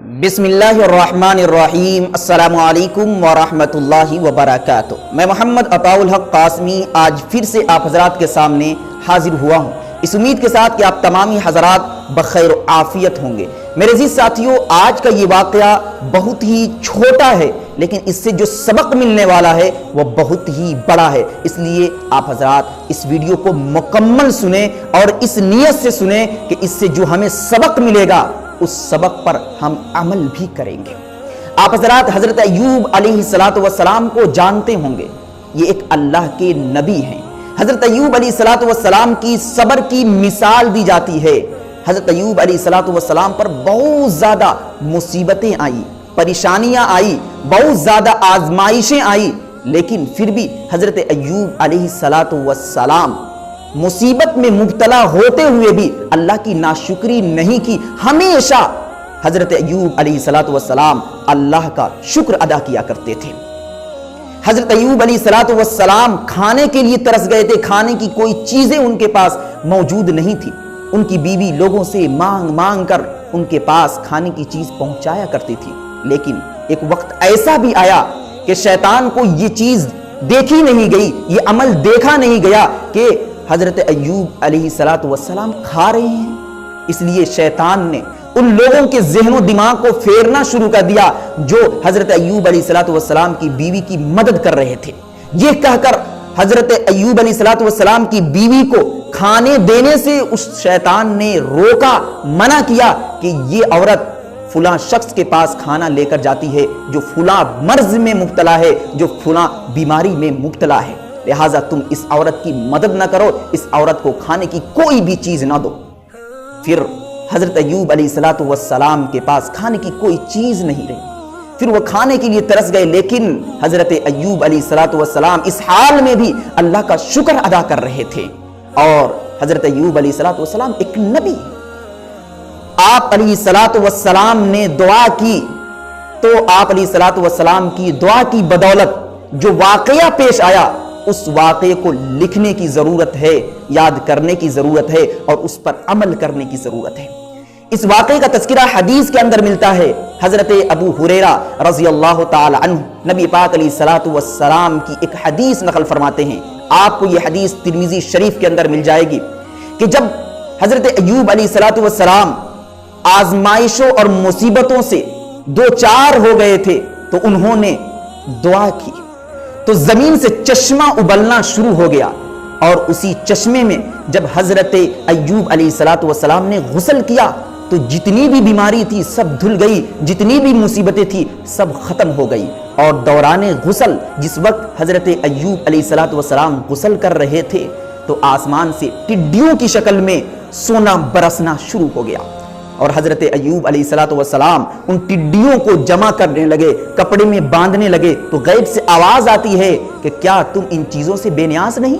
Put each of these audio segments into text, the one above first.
بسم اللہ الرحمن الرحیم۔ السلام علیکم ورحمۃ اللہ وبرکاتہ۔ میں محمد عطاء الحق قاسمی آج پھر سے آپ حضرات کے سامنے حاضر ہوا ہوں، اس امید کے ساتھ کہ آپ تمامی حضرات بخیر و عافیت ہوں گے۔ میرے عزیز ساتھیوں، آج کا یہ واقعہ بہت ہی چھوٹا ہے، لیکن اس سے جو سبق ملنے والا ہے وہ بہت ہی بڑا ہے، اس لیے آپ حضرات اس ویڈیو کو مکمل سنیں اور اس نیت سے سنیں کہ اس سے جو ہمیں سبق ملے گا اس سبق پر ہم عمل بھی کریں گے۔ آپ حضرات حضرت ایوب علیہ السلام کو جانتے ہوں گے، یہ ایک اللہ کے نبی ہیں۔ حضرت ایوب علیہ السلام کی صبر کی مثال دی جاتی ہے۔ حضرت ایوب علیہ السلام پر بہت زیادہ مصیبتیں آئی، پریشانیاں آئی، بہت زیادہ آزمائشیں آئی، لیکن پھر بھی حضرت ایوب علیہ السلام مصیبت میں مبتلا ہوتے ہوئے بھی اللہ کی ناشکری نہیں کی۔ ہمیشہ حضرت ایوب علیہ السلام اللہ کا شکر ادا کیا کرتے تھے۔ حضرت ایوب علیہ السلام کھانے کے لیے ترس گئے تھے، کھانے کی کوئی چیزیں ان کے پاس موجود نہیں تھی۔ ان کی بیوی لوگوں سے مانگ مانگ کر ان کے پاس کھانے کی چیز پہنچایا کرتی تھی، لیکن ایک وقت ایسا بھی آیا کہ شیطان کو یہ چیز دیکھی نہیں گئی، یہ عمل دیکھا نہیں گیا کہ حضرت ایوب علیہ السلام کھا رہے ہیں۔ اس لیے شیطان نے ان لوگوں کے ذہن و دماغ کو پھیرنا شروع کر دیا جو حضرت ایوب علیہ السلام کی بیوی کی مدد کر رہے تھے۔ یہ کہہ کر حضرت ایوب علیہ السلام کی بیوی کو کھانے دینے سے اس شیطان نے روکا، منع کیا کہ یہ عورت فلاں شخص کے پاس کھانا لے کر جاتی ہے جو فلاں مرض میں مبتلا ہے، جو فلاں بیماری میں مبتلا ہے، لہٰذا تم اس عورت کی مدد نہ کرو، اس عورت کو کھانے کی کوئی بھی چیز نہ دو۔ پھر حضرت ایوب علیہ السلام کے پاس کھانے کی کوئی چیز نہیں رہی، پھر وہ کھانے کے لیے ترس گئے، لیکن حضرت ایوب علیہ السلام اس حال میں بھی اللہ کا شکر ادا کر رہے تھے۔ اور حضرت ایوب علیہ السلام ایک نبی، آپ علیہ السلام نے دعا کی تو آپ علیہ السلام کی دعا کی بدولت جو واقعہ پیش آیا اس واقعے کو لکھنے کی ضرورت ہے، یاد کرنے کی ضرورت ہے اور اس پر عمل کرنے کی ضرورت ہے۔ اس واقعے کا تذکرہ حدیث کے اندر ملتا ہے۔ حضرت ابو ہریرہ رضی اللہ تعالی عنہ نبی پاک علیہ السلام کی ایک حدیث نقل فرماتے ہیں، آپ کو یہ حدیث ترمذی شریف کے اندر مل جائے گی کہ جب حضرت ایوب علیہ السلام آزمائشوں اور مصیبتوں سے دو چار ہو گئے تھے تو انہوں نے دعا کی تو زمین سے چشمہ ابلنا شروع ہو گیا، اور اسی چشمے میں جب حضرت ایوب علیہ السلام نے غسل کیا تو جتنی بھی بیماری تھی سب دھل گئی، جتنی بھی مصیبتیں تھی سب ختم ہو گئی۔ اور دوران غسل جس وقت حضرت ایوب علیہ السلام غسل کر رہے تھے تو آسمان سے ٹڈیوں کی شکل میں سونا برسنا شروع ہو گیا، اور حضرت ایوب علیہ السلام ان ٹڈیوں کو جمع کرنے لگے، کپڑے میں باندھنے لگے، تو غیب سے آواز آتی ہے کہ کیا تم ان چیزوں سے بے نیاز نہیں؟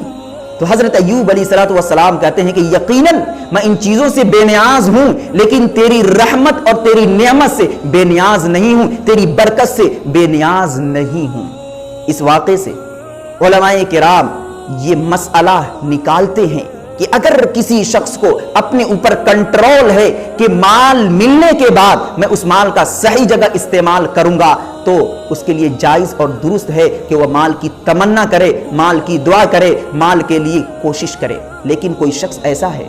تو حضرت ایوب علیہ السلام کہتے ہیں کہ یقیناً میں ان چیزوں سے بے نیاز ہوں، لیکن تیری رحمت اور تیری نعمت سے بے نیاز نہیں ہوں، تیری برکت سے بے نیاز نہیں ہوں۔ اس واقعے سے علماء کرام یہ مسئلہ نکالتے ہیں کہ اگر کسی شخص کو اپنے اوپر کنٹرول ہے کہ مال ملنے کے بعد میں اس مال کا صحیح جگہ استعمال کروں گا تو اس کے لیے جائز اور درست ہے کہ وہ مال کی تمنا کرے، مال کی دعا کرے، مال کے لیے کوشش کرے۔ لیکن کوئی شخص ایسا ہے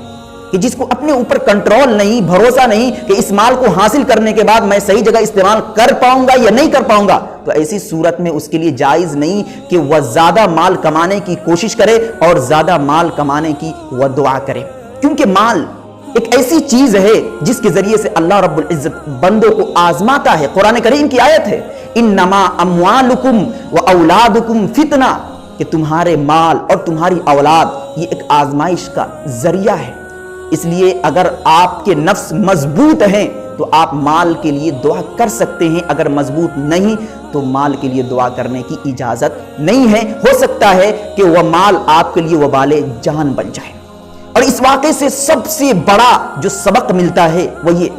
کہ جس کو اپنے اوپر کنٹرول نہیں، بھروسہ نہیں کہ اس مال کو حاصل کرنے کے بعد میں صحیح جگہ استعمال کر پاؤں گا یا نہیں کر پاؤں گا، تو ایسی صورت میں اس کے لیے جائز نہیں کہ وہ زیادہ مال کمانے کی کوشش کرے اور زیادہ مال کمانے کی وہ دعا کرے، کیونکہ مال ایک ایسی چیز ہے جس کے ذریعے سے اللہ رب العزت بندوں کو آزماتا ہے۔ قرآن کریم کی آیت ہے، انما اموالکم واولادکم فتنہ، کہ تمہارے مال اور تمہاری اولاد یہ ایک آزمائش کا ذریعہ ہے۔ اس لیے اگر آپ کے نفس مضبوط ہیں تو آپ مال کے لیے دعا کر سکتے ہیں، اگر مضبوط نہیں تو مال کے لیے دعا کرنے کی اجازت نہیں ہے، ہو سکتا ہے کہ وہ مال آپ کے لیے وبال جان بن جائے۔ اور اس واقعے سے سب سے بڑا جو سبق ملتا ہے وہ یہ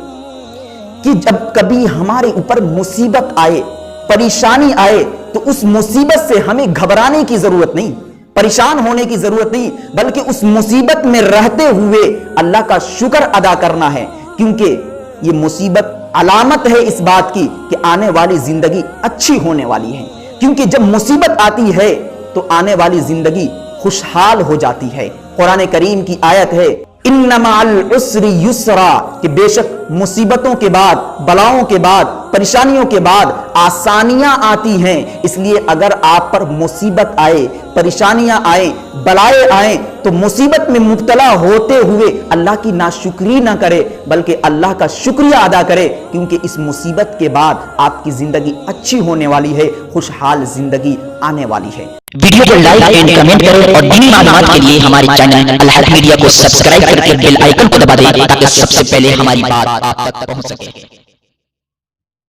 کہ جب کبھی ہمارے اوپر مصیبت آئے، پریشانی آئے تو اس مصیبت سے ہمیں گھبرانے کی ضرورت نہیں، پریشان ہونے کی ضرورت نہیں، بلکہ اس مصیبت میں رہتے ہوئے اللہ کا شکر ادا کرنا ہے، کیونکہ یہ مصیبت علامت ہے اس بات کی کہ آنے والی زندگی اچھی ہونے والی ہے، کیونکہ جب مصیبت آتی ہے تو آنے والی زندگی خوشحال ہو جاتی ہے۔ قرآن کریم کی آیت ہے ان مع العسر یسرا، کہ بے شک مصیبتوں کے بعد، بلاؤں کے بعد، پریشانیوں کے بعد آسانیاں آتی ہیں۔ اس لیے اگر آپ پر مصیبت آئے، پریشانیاں آئیں، بلائے آئیں تو مصیبت میں مبتلا ہوتے ہوئے اللہ کی ناشکری نہ کرے بلکہ اللہ کا شکریہ ادا کرے، کیونکہ اس مصیبت کے بعد آپ کی زندگی اچھی ہونے والی ہے، خوشحال زندگی آنے والی ہے۔ ویڈیو کو لائک اینڈ کمنٹ کریں اور دینی معلومات کے لیے ہمارے چینل الحق میڈیا کو سبسکرائب کر کے بیل آئیکن کو دبا دیں تاکہ سب سے پہلے ہماری بات آپ تک پہنچ سکے۔